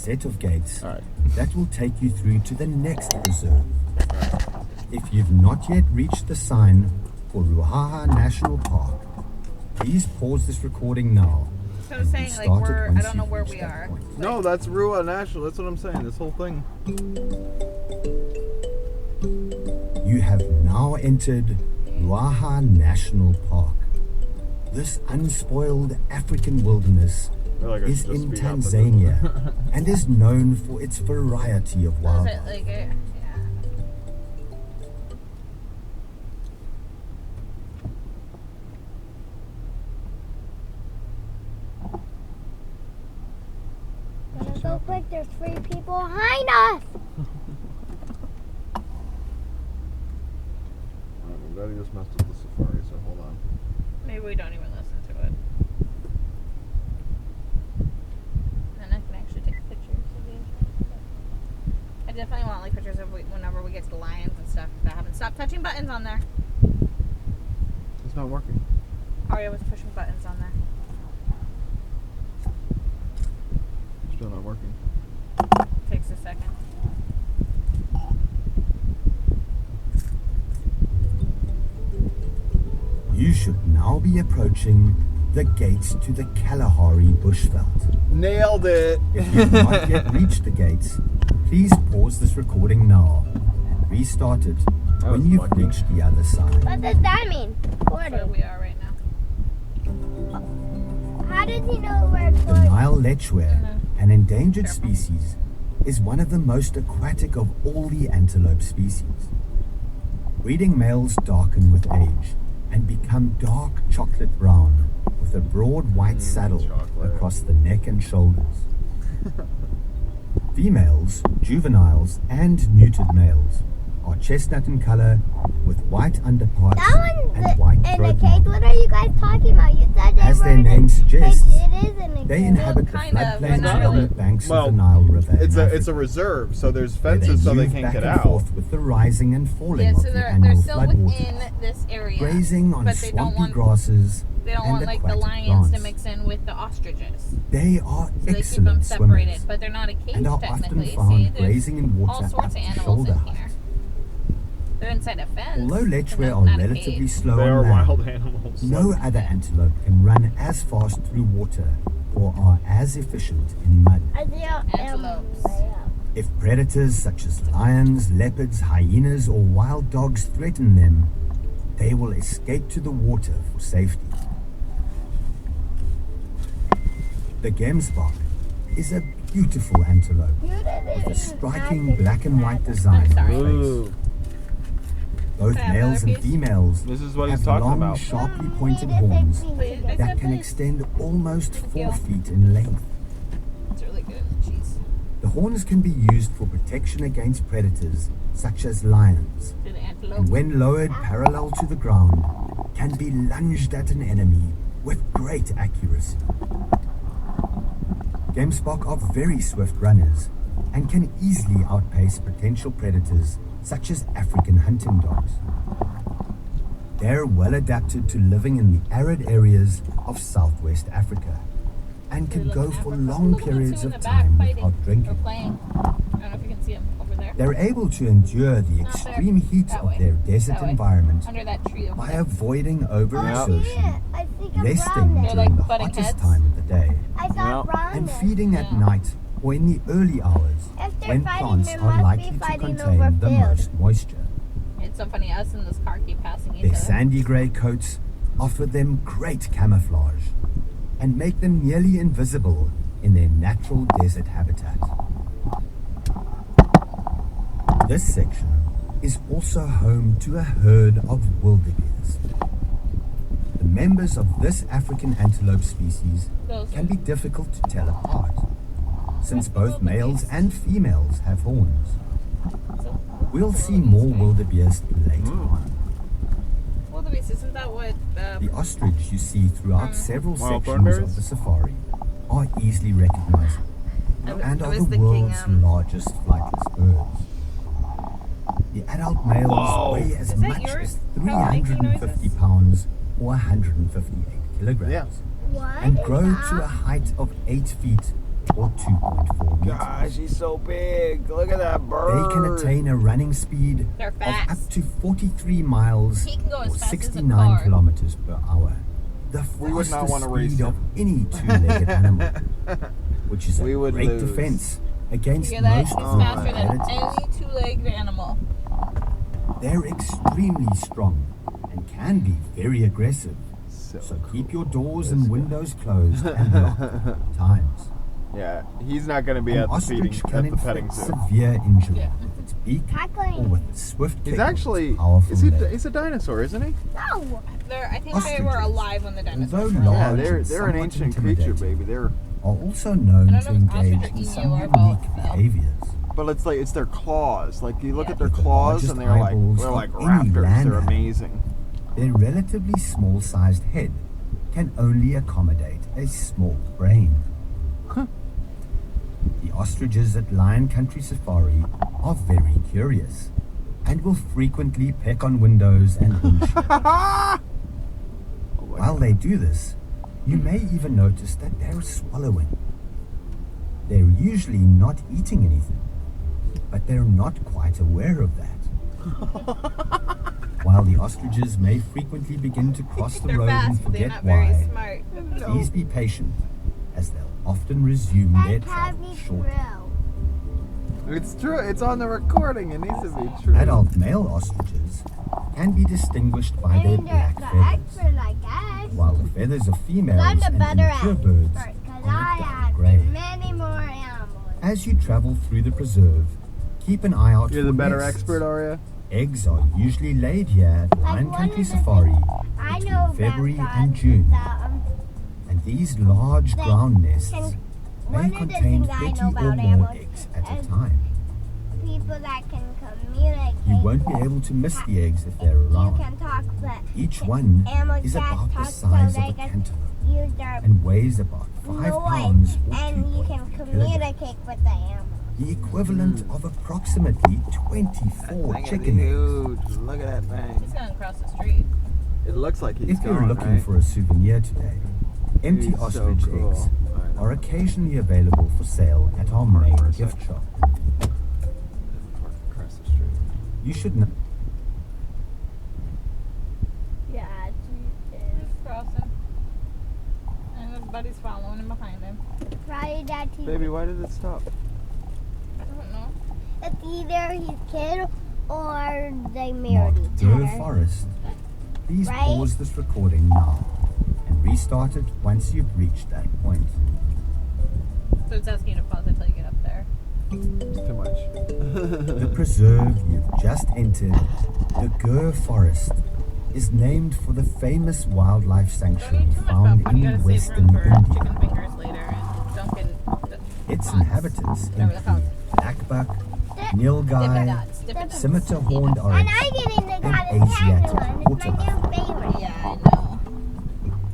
set of gates All right. that will take you through to the next reserve. If you've not yet reached the sign for Ruaha National Park, please pause this recording now. So I'm saying, like, I don't know where we are. No, that's Rua National. That's what I'm saying. This whole thing. You have now entered Ruaha National Park. This unspoiled African wilderness is in Tanzania and is known for its variety of wildlife. Is it like a, So quick, there's 3 people behind us. I'm glad he just messed up the safari, so hold on. maybe we don't even listen to it. And I can actually take pictures of these. I definitely want like pictures of whenever we get to the lions and stuff that haven't. Stop touching buttons on there. It's not working. Aria was pushing buttons on there. Still not working. Takes a second. You should now be approaching the gates to the Kalahari bushveld. Nailed it! If you've not yet reached the gates, please pause this recording now and restart it when you've reached the other side. What does that mean? That's where we are right now. How does he know where it's The going? Nile lechwe, an endangered species, is one of the most aquatic of all the antelope species. Breeding males darken with age and become dark chocolate brown with a broad white saddle across the neck and shoulders. Females, juveniles, and neutered males are chestnut in color with white underparts and white throat indicates. What are you guys talking about? You said they As were their in a name suggests, it is in a they inhabit the Kind of, floodplains but not along really. the banks Well, of the Nile River. It's in a Africa, reserve, so there's where fences so they move can't back get and out. forth with the rising and falling Yeah, of so the they're annual still floodwaters, within this area. grazing on but they don't swampy want grasses they don't and want like the aquatic lions plants. to mix in with the ostriches. They are So they keep them excellent separated, swimmers but they're not a cage and are often technically. found See, there's grazing in water all up sorts of to animals shoulder in height. here. They're inside a fence. Although but lechwe not are a relatively cage. slow They on are land, wild animals. no other antelope can run as fast through water or are as efficient in mud. Antelopes. If predators such as lions, leopards, hyenas, or wild dogs threaten them, they will escape to the water for safety. The gemsbok is a beautiful antelope with a striking black and white design on the Ooh. face. Both Can I have males another and piece? females This is what he's have talking long, about. sharply pointed horns Please, that can please. extend almost 4 you. feet in length. It's really good. Jeez. The horns can be used for protection against predators such as lions, To the antelope. and when lowered parallel to the ground, can be lunged at an enemy with great accuracy. Gemsbok are very swift runners and can easily outpace potential predators such as African hunting dogs. They're well adapted to living in the arid areas of southwest Africa and can go for long periods of time without Or drinking. playing. I don't know if you can see them over there. They're able to endure the Not there. extreme heat That of way. their desert That way. environment Under that tree over by there. avoiding over-exertion, I think I'm resting brown They're there. during the like butting hottest heads. time of the day, I saw brown and there. feeding at Yeah. night or in the early hours If they're when fighting, plants they are must likely be to fighting over contain the food. most moisture. It's so funny, us in this car keep passing each Their other. sandy grey coats offer them great camouflage and make them nearly invisible in their natural desert habitat. This section is also home to a herd of wildebeest. The members of this African antelope species can be difficult to tell apart, since both males and females have horns. We'll see more wildebeest later on. Wildebeest, isn't that what The ostrich you see throughout several Wild sections thornberries? of the safari are easily recognizable and I are was the thinking, world's largest flightless birds. The adult males Whoa. weigh as Is that much yours? as Probably making 350 noises? pounds or 158 kilograms Yeah. What and is grow that? to a height of 8 feet or 2.4 meters. Gosh, he's so big. Look at that bird. They can attain a running speed They're of fast. up to 43 miles He can go as or fast as a 69 car. kilometers per hour. The We would not fastest want to race speed of him. any two-legged animal, which is a We would great lose. defense against Hear that? most He's of faster the than predators. any two-legged animal. They're extremely strong and can be very aggressive. So So cool. keep your doors and windows closed and locked at all times. Yeah, he's not going to be An at the ostrich can at the petting inflict zoo. severe injury Yeah. with its beak or Tackling. with a swift kick He's of actually its powerful is he? leg. He's a dinosaur, isn't he? No. I think they Ostriches, were alive when the dinosaurs although were large alive. Yeah, they're and an somewhat ancient creature, intimidating, baby. They're are also known I to don't know if engage ostrich in or some emu are unique both, though. behaviors. but it's like it's their claws. Like you look Yeah. at their With the claws largest and they're eyeballs like of any raptors. land They're animal. amazing. Their relatively small-sized head can only accommodate a small brain. Huh. The ostriches at Lion Country Safari are very curious and will frequently peck on windows and windshield. Oh my While God. they do this, you may even notice that they're swallowing. They're usually not eating anything, but they're not quite aware of that. While the ostriches may frequently begin to cross the They're road and fast, but they're forget not very why, smart. please be patient, as they'll often resume their That can't travel be shortly. true. It's true. It's on the recording. It needs to be true. Adult male ostriches can be distinguished by I their mean, black the feathers, expert, I guess. while the feathers of females I'm the and better immature birds expert because are I a dark have gray. many more animals. As you travel through the preserve, keep an eye out You're for the better nests. expert, Aria. Eggs are usually laid here at Lion one Country of the Safari I between know February about and dogs June, that, and these large They ground nests can- may one of the contain things I 30 know or about more animals eggs at a is time. people that can communicate. You won't be able to miss the eggs if they're You around. can talk, but Each one animals is can't about the talk, size so of a they can cantaloupe use their and weighs about 5 pounds noise, or and you can 2.4 kilograms. communicate with the animals. The equivalent of approximately 24 Thing is chicken eggs. huge. Look at that thing. He's going across the street. It looks like he's If you're going, looking right? for a souvenir today, empty He's so ostrich cool. eggs I know. are occasionally available for sale at our main For a gift sec. shop. Across the street. You should know. Yeah, He's crossing. And his buddy's following him behind him. probably that he's, Baby, why did it stop? I don't know. it's either his kid or they married Marked each Dur other. Forest. Please Right? pause this recording now and restart it once you've reached that point. So it's asking you to pause until you get up there. Too much. The preserve you've just entered, the Dur Forest, is named for the famous wildlife Don't sanctuary eat too much found popcorn. You in gotta save western room for India. chicken fingers later and Dunkin' Its Dots. inhabitants Whatever they're called. include blackbuck, Dippin' nilgai, Dots. Dippin' Dots. scimitar horned And oryx, I get into and cotton candy Asiatic one. It's water my new buffalo. favorite. Yeah, I know.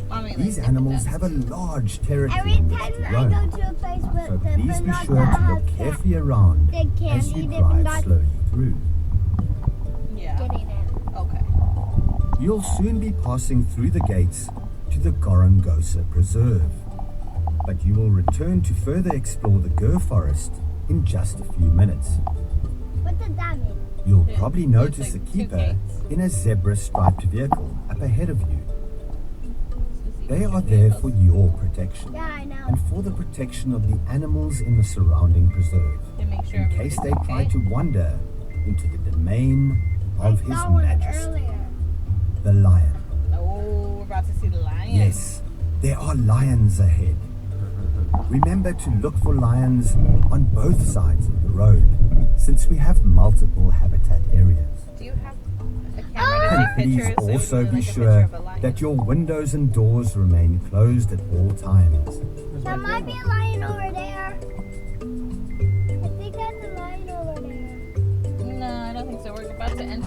Mommy likes These Dippin' animals Dots. have a large territory Every in which time to I roam, go to a place with so the please be banana sure to has look carefully around the as candy you Dippin' drive Dots slowly through. Yeah. getting it. Okay. You'll soon be passing through the gates to the Gorongosa Preserve, but you will return to further explore the Gur Forest in just a few minutes. What does that mean? You'll Yeah, probably it's notice like a two keeper gates. in a zebra-striped vehicle up ahead of you. Susie, They what's are your there vehicles? for your protection Yeah, I know. and for the protection of the animals in the surrounding preserve, To make sure in case they everything's try okay. to wander into the domain of His I saw one Majesty, earlier. the lion. Oh, we're about to see the lion. Yes, there are lions ahead. Remember to look for lions on both sides of the road, since we have multiple habitat areas. Do you have a camera to And take please pictures? So we also can do, be like, a picture sure of a lion? that your windows and doors remain closed at all times. There might be a lion over there. I think that's a lion over there. No, I don't think so. We're about to enter